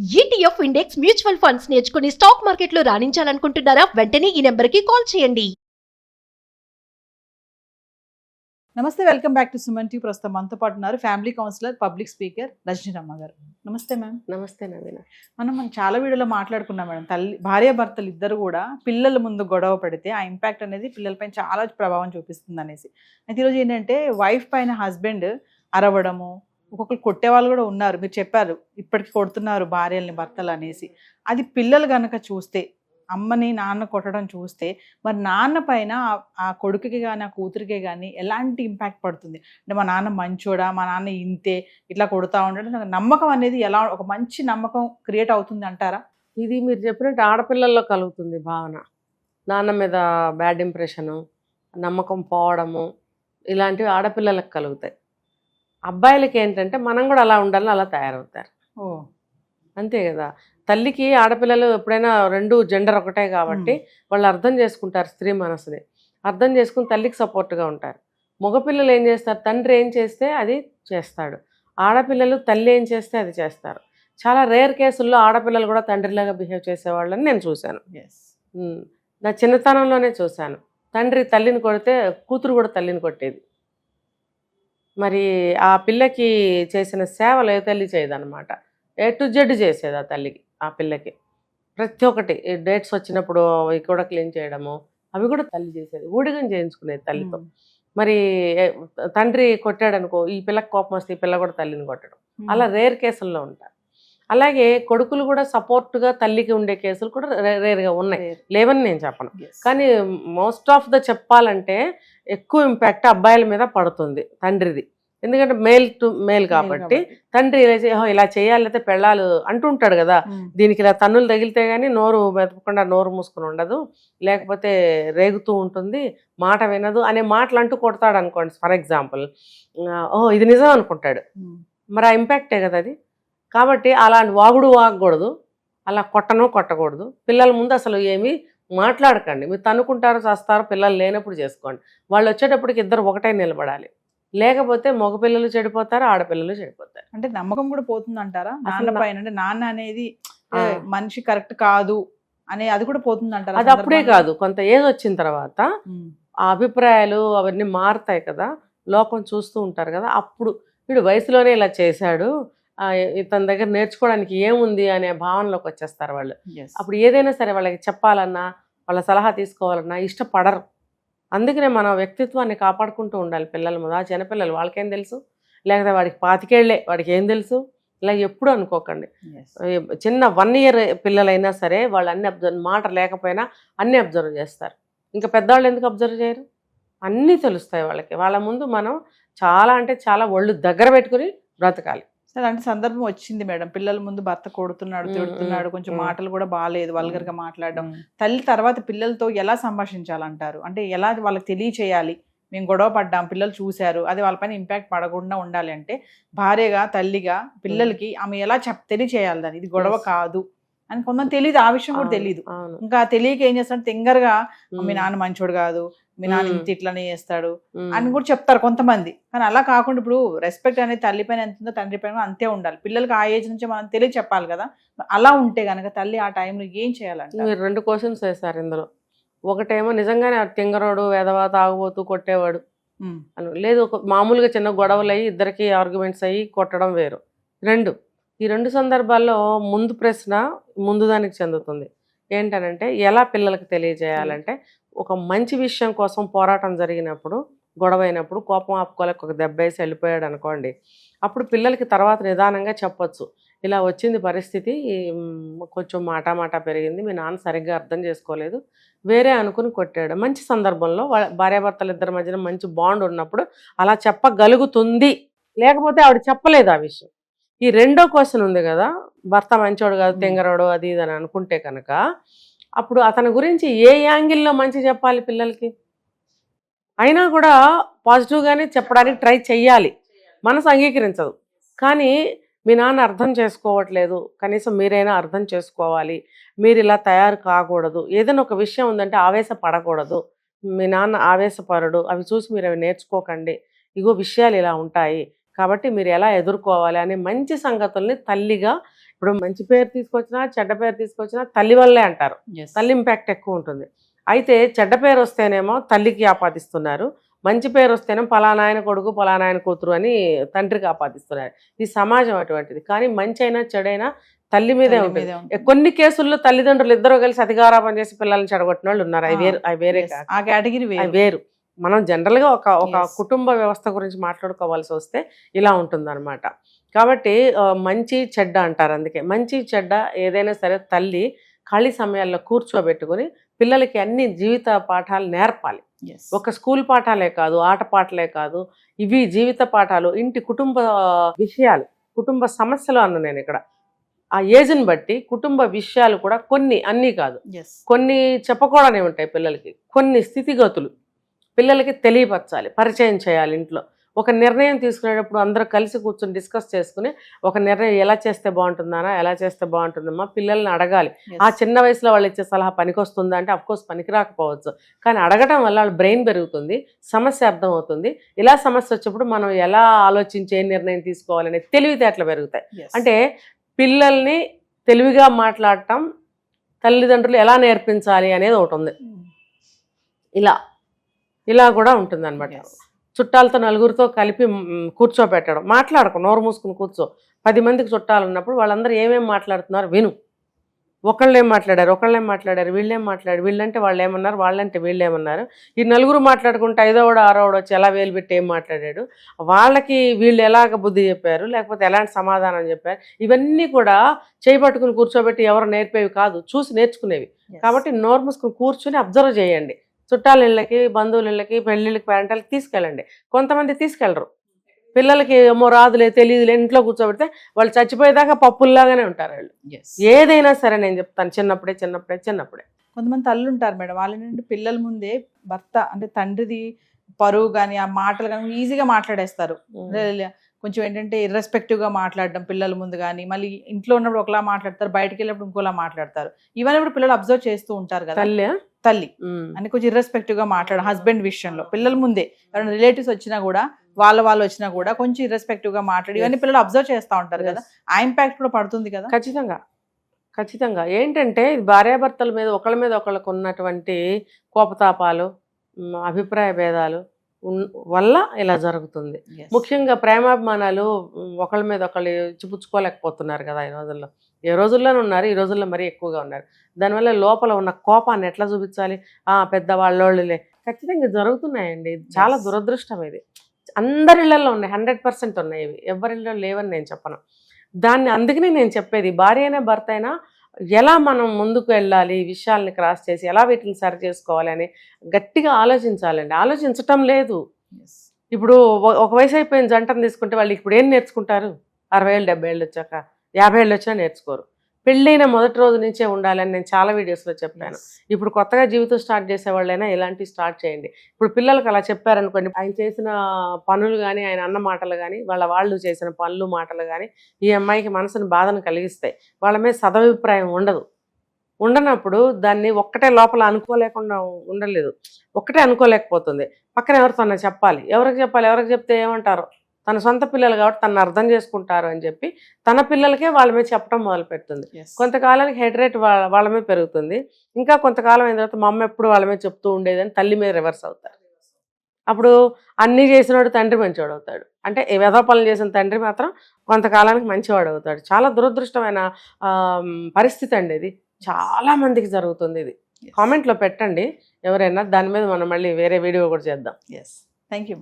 ETF index mutual funds నేర్చుకుని stock మార్కెట్లో రాణించాలనుకుంటున్నారా? వెంటనే ఈ నెంబర్కి కాల్ చేయండి. నమస్తే, welcome back to Suman T. ప్రస్తుతం మనతో పాటు ఉన్నారు ఫ్యామిలీ కౌన్సిలర్, పబ్లిక్ స్పీకర్ రజనీరమ్మ గారు. నమస్తే మ్యామ్. నమస్తే నవీన. మనం చాలా వీడియోలో మాట్లాడుకున్నాం మేడం. భార్యాభర్తలు ఇద్దరు కూడా పిల్లల ముందు గొడవ పడితే ఆ ఇంపాక్ట్ అనేది పిల్లలపైన చాలా ప్రభావం చూపిస్తుంది అనేసి. అయితే ఈరోజు ఏంటంటే వైఫ్ పైన హస్బెండ్ అరవడము, ఒక్కొక్కరు కొట్టే వాళ్ళు కూడా ఉన్నారు. మీరు చెప్పారు ఇప్పటికి కొడుతున్నారు భార్యల్ని భర్తలు అనేసి. అది పిల్లలు కనుక చూస్తే, అమ్మని నాన్న కొట్టడం చూస్తే, మరి నాన్న పైన ఆ కొడుకుకి కానీ ఆ కూతురికి కానీ ఎలాంటి ఇంపాక్ట్ పడుతుంది? అంటే మా నాన్న మంచోడా, మా నాన్న ఇంతే, ఇట్లా కొడుతూ ఉంటాడు, నాకు నమ్మకం అనేది ఎలా, ఒక మంచి నమ్మకం క్రియేట్ అవుతుంది అంటారా? ఇది మీరు చెప్పినట్టు ఆడపిల్లల్లో కలుగుతుంది భావన. నాన్న మీద బ్యాడ్ ఇంప్రెషను, నమ్మకం పోవడము, ఇలాంటివి ఆడపిల్లలకు కలుగుతాయి. అబ్బాయిలకి ఏంటంటే మనం కూడా అలా ఉండాలని అలా తయారవుతారు. ఓ అంతే కదా. తల్లికి ఆడపిల్లలు ఎప్పుడైనా రెండు జెండర్ ఒకటే కాబట్టి వాళ్ళు అర్థం చేసుకుంటారు స్త్రీ మనసుని. అర్థం చేసుకుని తల్లికి సపోర్ట్గా ఉంటారు. మగపిల్లలు ఏం చేస్తారు, తండ్రి ఏం చేస్తే అది చేస్తాడు. ఆడపిల్లలు తల్లి ఏం చేస్తే అది చేస్తారు. చాలా రేర్ కేసుల్లో ఆడపిల్లలు కూడా తండ్రిలాగా బిహేవ్ చేసేవాళ్ళని నేను చూశాను. నా చిన్నతనంలోనే చూశాను. తండ్రి తల్లిని కొడితే కూతురు కూడా తల్లిని కొట్టేది. మరి ఆ పిల్లకి చేసిన సేవలు ఏ తల్లి చేయదన్నమాట. ఏ టు జెడ్ చేసేది ఆ తల్లికి, ఆ పిల్లకి ప్రతి ఒక్కటి. డేట్స్ వచ్చినప్పుడు అవి కూడా క్లీన్ చేయడము, అవి కూడా తల్లి చేసేది. ఊడిగం చేయించుకునేది తల్లితో. మరి తండ్రి కొట్టాడనుకో, ఈ పిల్లకి కోపం వస్తే ఈ పిల్ల కూడా తల్లిని కొట్టడం, అలా రేర్ కేసుల్లో ఉంటారు. అలాగే కొడుకులు కూడా సపోర్ట్గా తల్లికి ఉండే కేసులు కూడా రేర్గా ఉన్నాయి, లేవని నేను చెప్పను. కానీ మోస్ట్ ఆఫ్ ద చెప్పాలంటే ఎక్కువ ఇంపాక్ట్ అబ్బాయిల మీద పడుతుంది తండ్రిది. ఎందుకంటే మేల్ టు మేల్ కాబట్టి తండ్రి ఇలా చేయాలి, అయితే పెళ్ళాలు అంటుంటాడు కదా, దీనికి ఇలా తన్నులు తగిలితే కానీ నోరు మెదపకుండా నోరు మూసుకుని ఉండదు, లేకపోతే రేగుతూ ఉంటుంది, మాట వినదు అనే మాటలు అంటూ కొడతాడు అనుకోండి ఫర్ ఎగ్జాంపుల్. ఇది నిజం అనుకుంటాడు. మరి ఆ ఇంపాక్టే కదా అది. కాబట్టి అలాంటి వాగుడు వాగకూడదు, అలా కొట్టకూడదు. పిల్లల ముందు అసలు ఏమీ మాట్లాడకండి. మీరు తన్నుకుంటారో చేస్తారో పిల్లలు లేనప్పుడు చేసుకోండి. వాళ్ళు వచ్చేటప్పటికి ఇద్దరు ఒకటే నిలబడాలి. లేకపోతే మగపిల్లలు చెడిపోతారు, ఆడపిల్లలు చెడిపోతారు. అంటే నమ్మకం కూడా పోతుంది అంటారా నాన్న పైన? అంటే నాన్న అనేది మనిషి కరెక్ట్ కాదు అనే అది కూడా పోతుంది అంటారా? అది అప్పుడే కాదు, కొంత ఏజ్ వచ్చిన తర్వాత ఆ అభిప్రాయాలు అవన్నీ మారుతాయి కదా, లోకం చూస్తూ ఉంటారు కదా. అప్పుడు వీడు వయసులోనే ఇలా చేశాడు, ఇతని దగ్గర నేర్చుకోవడానికి ఏముంది అనే భావనలోకి వచ్చేస్తారు వాళ్ళు. అప్పుడు ఏదైనా సరే వాళ్ళకి చెప్పాలన్నా, వాళ్ళ సలహా తీసుకోవాలన్నా ఇష్టపడరు. అందుకనే మన వ్యక్తిత్వాన్ని కాపాడుకుంటూ ఉండాలి పిల్లల మీద. ఆ చిన్నపిల్లలు వాళ్ళకేం తెలుసు, లేకపోతే వాడికి 25 ఏళ్లే వాడికి ఏం తెలుసు, ఇలా ఎప్పుడు అనుకోకండి. చిన్న 1 year పిల్లలైనా సరే వాళ్ళు అన్ని మాట లేకపోయినా అన్నీ అబ్జర్వ్ చేస్తారు. ఇంకా పెద్దవాళ్ళు ఎందుకు అబ్జర్వ్ చేయరు? అన్నీ తెలుస్తాయి వాళ్ళకి. వాళ్ళ ముందు మనం చాలా అంటే చాలా ఒళ్ళు దగ్గర పెట్టుకుని బ్రతకాలి. అలాంటి సందర్భం వచ్చింది మేడం. పిల్లల ముందు భర్త కొడుతున్నాడు, తిడుతున్నాడు, కొంచెం మాటలు కూడా బాగాలేదు, వల్గర్గా మాట్లాడడం. తల్లి తర్వాత పిల్లలతో ఎలా సంభాషించాలంటారు? అంటే ఎలా వాళ్ళకి తెలియచేయాలి, మేము గొడవ పడ్డాం, పిల్లలు చూశారు, అది వాళ్ళపైన ఇంపాక్ట్ పడకుండా ఉండాలి అంటే భార్యగా, తల్లిగా పిల్లలకి ఆమె ఎలా తెలియచేయాలి దాన్ని, ఇది గొడవ కాదు అని? కొంతమంది తెలియదు, ఆ విషయం కూడా తెలియదు. ఇంకా తెలియక ఏం చేస్తాడు, తింగరగా మీ నాన్న మంచోడు కాదు, మీ నాన్న ఇంత ఇట్లనే చేస్తాడు అని కూడా చెప్తారు కొంతమంది. కానీ అలా కాకుండా ఇప్పుడు రెస్పెక్ట్ అనేది తల్లి పైన ఎంత ఉందో తండ్రి పైన అంతే ఉండాలి. పిల్లలకి ఆ ఏజ్ నుంచి మనం తెలియ చెప్పాలి కదా. అలా ఉంటే కనుక తల్లి ఆ టైంలో ఏం చేయాలంటే? మీరు 2 క్వశ్చన్స్ వేశారు ఇందులో. ఒకటేమో నిజంగానే తింగరోడు, వెధవా, తాగుబోతూ కొట్టేవాడు అని లేదు, మామూలుగా చిన్న గొడవలు అయ్యి ఇద్దరికి ఆర్గ్యుమెంట్స్ అయ్యి కొట్టడం వేరు. ఈ రెండు సందర్భాల్లో ముందు ప్రశ్న ముందు దానికి చెందుతుంది. ఏంటనంటే ఎలా పిల్లలకు తెలియజేయాలంటే, ఒక మంచి విషయం కోసం పోరాటం జరిగినప్పుడు, గొడవ అయినప్పుడు కోపం ఆపుకోలేక ఒక దెబ్బ వేసి వెళ్ళిపోయాడు అనుకోండి, అప్పుడు పిల్లలకి తర్వాత నిదానంగా చెప్పొచ్చు, ఇలా వచ్చింది పరిస్థితి, కొంచెం మాట పెరిగింది, మీ నాన్న సరిగ్గా అర్థం చేసుకోలేదు, వేరే అనుకుని కొట్టాడు. మంచి సందర్భంలో భార్యాభర్తలు ఇద్దరి మధ్యన మంచి బాండ్ ఉన్నప్పుడు అలా చెప్పగలుగుతుంది. లేకపోతే ఆవిడ చెప్పలేదు ఆ విషయం. ఈ రెండో క్వశ్చన్ ఉంది కదా, భర్త మంచోడు కాదు, తెంగరోడు, అది ఇది అని అనుకుంటే కనుక అప్పుడు అతని గురించి ఏ యాంగిల్లో మంచి చెప్పాలి పిల్లలకి? అయినా కూడా పాజిటివ్గానే చెప్పడానికి ట్రై చెయ్యాలి. మనసు అంగీకరించదు. కానీ మీ నాన్న అర్థం చేసుకోవట్లేదు, కనీసం మీరైనా అర్థం చేసుకోవాలి, మీరు ఇలా తయారు కాకూడదు, ఏదైనా ఒక విషయం ఉందంటే ఆవేశపడకూడదు, మీ నాన్న ఆవేశపరుడు, అవి చూసి మీరు అవి నేర్చుకోకండి, ఇగో విషయాలు ఇలా ఉంటాయి కాబట్టి మీరు ఎలా ఎదుర్కోవాలి అనే మంచి సంగతుల్ని తల్లిగా ఇప్పుడు మంచి పేరు తీసుకొచ్చినా చెడ్డ పేరు తీసుకొచ్చినా తల్లి వల్లే అంటారు, తల్లి ఇంపాక్ట్ ఎక్కువ ఉంటుంది. అయితే చెడ్డ పేరు వస్తేనేమో తల్లికి ఆపాదిస్తున్నారు, మంచి పేరు వస్తేనేమో పలానా ఆయన కొడుకు పలానా ఆయన కూతురు అని తండ్రికి ఆపాదిస్తున్నారు. ఈ సమాజం అటువంటిది. కానీ మంచి అయినా చెడైనా తల్లి మీదే ఉంటుంది. కొన్ని కేసుల్లో తల్లిదండ్రులు ఇద్దరు కలిసి అధికారాపం చేసి పిల్లల్ని చెడగొట్టిన వాళ్ళు ఉన్నారు. అవి వేరే ఆ కేటగిరీ వేరు. మనం జనరల్గా ఒక కుటుంబ వ్యవస్థ గురించి మాట్లాడుకోవాల్సి వస్తే ఇలా ఉంటుందన్నమాట. కాబట్టి మంచి చెడ్డ అంటారు. అందుకే మంచి చెడ్డ ఏదైనా సరే తల్లి ఖాళీ సమయాల్లో కూర్చోబెట్టుకుని పిల్లలకి అన్ని జీవిత పాఠాలు నేర్పాలి. ఒక స్కూల్ పాఠాలే కాదు, ఆట పాటలే కాదు, ఇవి జీవిత పాఠాలు, ఇంటి కుటుంబ విషయాలు, కుటుంబ సమస్యలు అన్న నేను ఇక్కడ ఆ ఏజ్ని బట్టి కుటుంబ విషయాలు కూడా కొన్ని, అన్నీ కాదు, కొన్ని చెప్పకూడనే ఉంటాయి పిల్లలకి. కొన్ని స్థితిగతులు పిల్లలకి తెలియపరచాలి, పరిచయం చేయాలి. ఇంట్లో ఒక నిర్ణయం తీసుకునేటప్పుడు అందరూ కలిసి కూర్చొని డిస్కస్ చేసుకుని ఒక నిర్ణయం ఎలా చేస్తే బాగుంటుందనా, ఎలా చేస్తే బాగుంటుందమ్మా పిల్లల్ని అడగాలి. ఆ చిన్న వయసులో వాళ్ళు ఇచ్చే సలహా పనికొస్తుందా అంటే అఫ్కోర్స్ పనికి రాకపోవచ్చు, కానీ అడగడం వల్ల వాళ్ళ బ్రెయిన్ పెరుగుతుంది, సమస్య అర్థమవుతుంది. ఇలా సమస్య వచ్చినప్పుడు మనం ఎలా ఆలోచించి ఏ నిర్ణయం తీసుకోవాలనే తెలివితేటలు పెరుగుతాయి. అంటే పిల్లల్ని తెలివిగా మాట్లాడటం తల్లిదండ్రులు ఎలా నేర్పించాలి అనేది ఒకటి ఉంది. ఇలా కూడా ఉంటుంది అనమాట. చుట్టాలతో నలుగురితో కలిపి కూర్చోబెట్టడం, మాట్లాడకు, నోరు మూసుకుని కూర్చో. 10 మందికి చుట్టాలు ఉన్నప్పుడు వాళ్ళందరూ ఏమేమి మాట్లాడుతున్నారు విను. ఒకళ్ళేం మాట్లాడారు, వీళ్ళేం మాట్లాడారు, వీళ్ళంటే వాళ్ళు ఏమన్నారు, వాళ్ళంటే వీళ్ళు ఏమన్నారు. ఈ నలుగురు మాట్లాడుకుంటే 5వోడు 6వోడు వచ్చి ఎలా వేలు పెట్టి ఏం మాట్లాడాడు, వాళ్ళకి వీళ్ళు ఎలాగ బుద్ధి చెప్పారు, లేకపోతే ఎలాంటి సమాధానం చెప్పారు, ఇవన్నీ కూడా చేయబట్టుకుని కూర్చోబెట్టి ఎవరు నేర్పేవి కాదు, చూసి నేర్చుకునేవి. కాబట్టి నోరు మూసుకుని కూర్చుని అబ్జర్వ్ చేయండి. చుట్టాల ఇళ్ళకి, బంధువుల ఇళ్ళకి, పెళ్ళిళ్ళకి, పేరెంటాలకి తీసుకెళ్ళండి. కొంతమంది తీసుకెళ్ళరు, పిల్లలకి ఏమో రాదులే తెలియదులే ఇంట్లో కూర్చోబెడితే వాళ్ళు చచ్చిపోయేదాకా పప్పుల్లాగానే ఉంటారు వాళ్ళు. ఏదైనా సరే నేను చెప్తాను, చిన్నప్పుడే కొంతమంది తల్లు ఉంటారు మేడం, వాళ్ళ పిల్లల ముందే భర్త అంటే తండ్రిది పరువు కానీ ఆ మాటలు కానీ ఈజీగా మాట్లాడేస్తారు. కొంచెం ఏంటంటే ఇర్రెస్పెక్టివ్గా మాట్లాడడం పిల్లల ముందు కానీ, మళ్ళీ ఇంట్లో ఉన్నప్పుడు ఒకలా మాట్లాడతారు, బయటకు వెళ్ళినప్పుడు ఇంకోలా మాట్లాడతారు. ఇవన్నీ ఇప్పుడు పిల్లలు అబ్జర్వ్ చేస్తూ ఉంటారు కదా. తల్లి అని కొంచెం ఇర్రెస్పెక్టివ్గా మాట్లాడడం హస్బెండ్ విషయంలో పిల్లల ముందే, ఎవరైనా రిలేటివ్స్ వచ్చినా కూడా వాళ్ళు వచ్చినా కూడా కొంచెం ఇర్రెస్పెక్టివ్గా మాట్లాడి ఇవన్నీ పిల్లలు అబ్జర్వ్ చేస్తూ ఉంటారు కదా. ఆ ఇంపాక్ట్ కూడా పడుతుంది కదా. ఖచ్చితంగా ఏంటంటే భార్యాభర్తల మీద ఒకళ్ళకి ఉన్నటువంటి కోపతాపాలు, అభిప్రాయ భేదాలు వల్ల ఇలా జరుగుతుంది. ముఖ్యంగా ప్రేమాభిమానాలు ఒకళ్ళ మీద ఒకళ్ళు ఇచ్చిపుచ్చుకోలేకపోతున్నారు కదా ఈ రోజుల్లో. ఏ రోజుల్లోనే ఉన్నారు, ఈ రోజుల్లో మరీ ఎక్కువగా ఉన్నారు. దానివల్ల లోపల ఉన్న కోపాన్ని ఎట్లా చూపించాలి, పెద్దవాళ్ళోళ్ళులే. ఖచ్చితంగా జరుగుతున్నాయండి. చాలా దురదృష్టం ఇది. అందరి ఇళ్లలో ఉన్నాయి, 100% ఉన్నాయి. ఇవి ఎవరిలో లేవని నేను చెప్పను. అందుకనే నేను చెప్పేది భార్య అయినా భర్త అయినా ఎలా మనం ముందుకు వెళ్ళాలి, ఈ విషయాల్ని క్రాస్ చేసి ఎలా వీటిని సరి చేసుకోవాలి అని గట్టిగా ఆలోచించాలండి. ఆలోచించటం లేదు. ఇప్పుడు ఒక వయసు అయిపోయిన జంటను తీసుకుంటే వాళ్ళు ఇప్పుడు ఏం నేర్చుకుంటారు? 60 ఏళ్ళు 70 ఏళ్ళు వచ్చాక, 50 ఏళ్ళు వచ్చినా నేర్చుకోరు. పెళ్ళైన మొదటి రోజు నుంచే ఉండాలని నేను చాలా వీడియోస్లో చెప్పాను. ఇప్పుడు కొత్తగా జీవితం స్టార్ట్ చేసే వాళ్ళైనా ఇలాంటివి స్టార్ట్ చేయండి. ఇప్పుడు పిల్లలకు అలా చెప్పారనుకోండి, ఆయన చేసిన పనులు కానీ, ఆయన అన్న మాటలు కానీ, వాళ్ళు చేసిన పనులు మాటలు కానీ ఈ అమ్మాయికి మనసుని బాధను కలిగిస్తాయి. వాళ్ళ మీద సదభిప్రాయం ఉండనప్పుడు దాన్ని ఒక్కటే లోపల అనుకోలేకుండా ఉండలేదు, ఒక్కటే అనుకోలేకపోతుంది. పక్కన ఎవరితో చెప్పాలి, ఎవరికి చెప్తే ఏమంటారు, తన సొంత పిల్లలు కాబట్టి తను అర్థం చేసుకుంటారు అని చెప్పి తన పిల్లలకే వాళ్ళ మీద చెప్పడం మొదలు పెడుతుంది. కొంతకాలానికి హెడ్ రేట్ వాళ్ళ మీద పెరుగుతుంది. ఇంకా కొంతకాలం అయిన తర్వాత మా అమ్మ ఎప్పుడు వాళ్ళ మీద చెప్తూ ఉండేదని తల్లి మీద రివర్స్ అవుతారు. అప్పుడు అన్నీ చేసినవాడు తండ్రి మంచివాడు అవుతాడు. అంటే వెధవ పనులు చేసిన తండ్రి మాత్రం కొంతకాలానికి మంచివాడు అవుతాడు. చాలా దురదృష్టమైన పరిస్థితి అండి ఇది. చాలా మందికి జరుగుతుంది ఇది. కామెంట్లో పెట్టండి ఎవరైనా, దాని మీద మనం మళ్ళీ వేరే వీడియో కూడా చేద్దాం. Thank you.